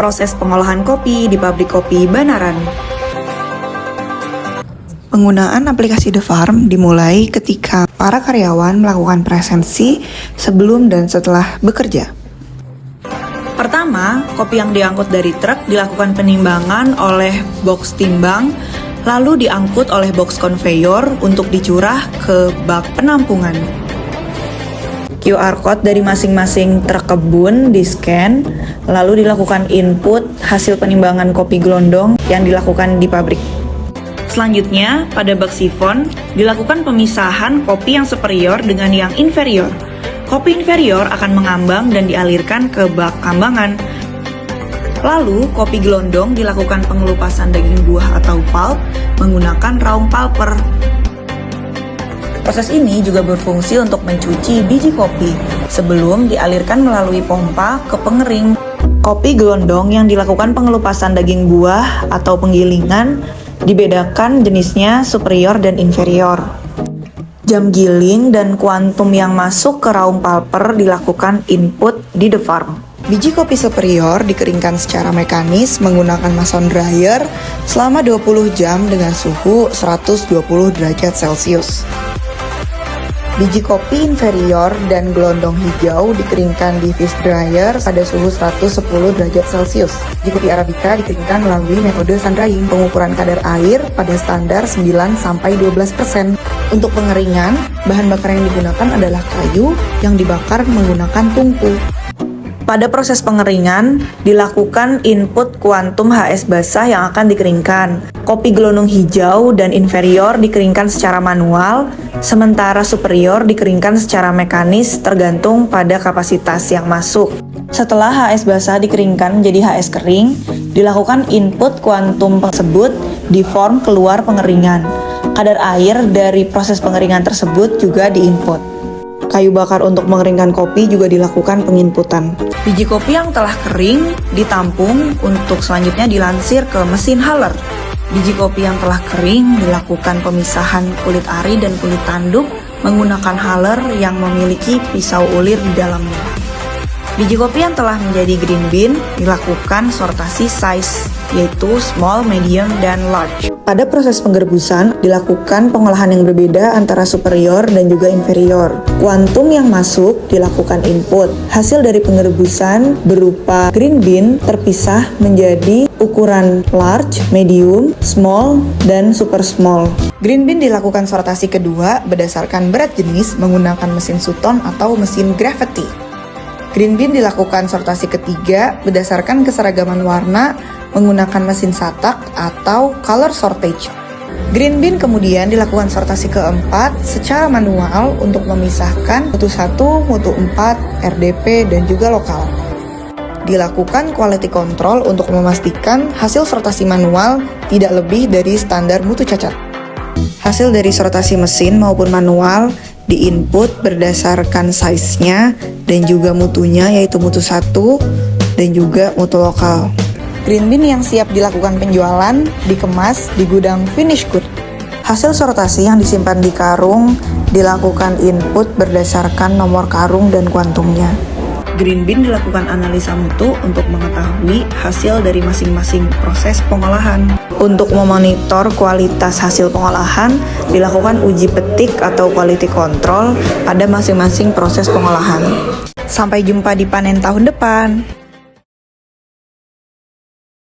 proses pengolahan kopi di pabrik kopi Banaran. Penggunaan aplikasi The Farm dimulai ketika para karyawan melakukan presensi sebelum dan setelah bekerja. Pertama, kopi yang diangkut dari truk dilakukan penimbangan oleh box timbang, lalu diangkut oleh box konveyor untuk dicurah ke bak penampungan. QR code dari masing-masing truk kebun di-scan, lalu dilakukan input hasil penimbangan kopi gelondong yang dilakukan di pabrik. Selanjutnya, pada bak sifon, dilakukan pemisahan kopi yang superior dengan yang inferior. Kopi inferior akan mengambang dan dialirkan ke bak kambangan. Lalu, kopi gelondong dilakukan pengelupasan daging buah atau pulp menggunakan raung pulper. Proses ini juga berfungsi untuk mencuci biji kopi sebelum dialirkan melalui pompa ke pengering. Kopi gelondong yang dilakukan pengelupasan daging buah atau penggilingan dibedakan jenisnya superior dan inferior. Jam giling dan kuantum yang masuk ke raung pulper dilakukan input di The Farm. Biji kopi superior dikeringkan secara mekanis menggunakan mason dryer selama 20 jam dengan suhu 120 derajat Celcius. Biji kopi inferior dan gelondong hijau dikeringkan di fish dryer pada suhu 110 derajat Celcius. Biji kopi Arabica dikeringkan melalui metode sun drying, pengukuran kadar air pada standar 9-12%. Untuk pengeringan, bahan bakar yang digunakan adalah kayu yang dibakar menggunakan tungku. Pada proses pengeringan, dilakukan input kuantum HS basah yang akan dikeringkan. Kopi gelondong hijau dan inferior dikeringkan secara manual, sementara superior dikeringkan secara mekanis tergantung pada kapasitas yang masuk. Setelah HS basah dikeringkan menjadi HS kering, dilakukan input kuantum tersebut di form keluar pengeringan. Kadar air dari proses pengeringan tersebut juga diinput. Kayu bakar untuk mengeringkan kopi juga dilakukan penginputan. Biji kopi yang telah kering ditampung untuk selanjutnya dilansir ke mesin huller. Biji kopi yang telah kering dilakukan pemisahan kulit ari dan kulit tanduk menggunakan huller yang memiliki pisau ulir di dalamnya. Biji kopi yang telah menjadi green bean dilakukan sortasi size, yaitu small, medium, dan large. Pada proses penggerbusan, dilakukan pengolahan yang berbeda antara superior dan juga inferior. Kuantum yang masuk dilakukan input. Hasil dari penggerbusan berupa green bean terpisah menjadi ukuran large, medium, small, dan super small. Green bean dilakukan sortasi kedua berdasarkan berat jenis menggunakan mesin Sutton atau mesin gravity. Green bean dilakukan sortasi ketiga berdasarkan keseragaman warna menggunakan mesin satak atau color sortage. Green bean kemudian dilakukan sortasi keempat secara manual untuk memisahkan mutu 1, mutu 4, RDP, dan juga lokal. Dilakukan quality control untuk memastikan hasil sortasi manual tidak lebih dari standar mutu cacat. Hasil dari sortasi mesin maupun manual diinput berdasarkan size-nya dan juga mutunya, yaitu mutu 1 dan juga mutu lokal. Green bean yang siap dilakukan penjualan dikemas di gudang finish good. Hasil sortasi yang disimpan di karung dilakukan input berdasarkan nomor karung dan kuantumnya. Green bean dilakukan analisa mutu untuk mengetahui hasil dari masing-masing proses pengolahan. Untuk memonitor kualitas hasil pengolahan, dilakukan uji petik atau quality control pada masing-masing proses pengolahan. Sampai jumpa di panen tahun depan.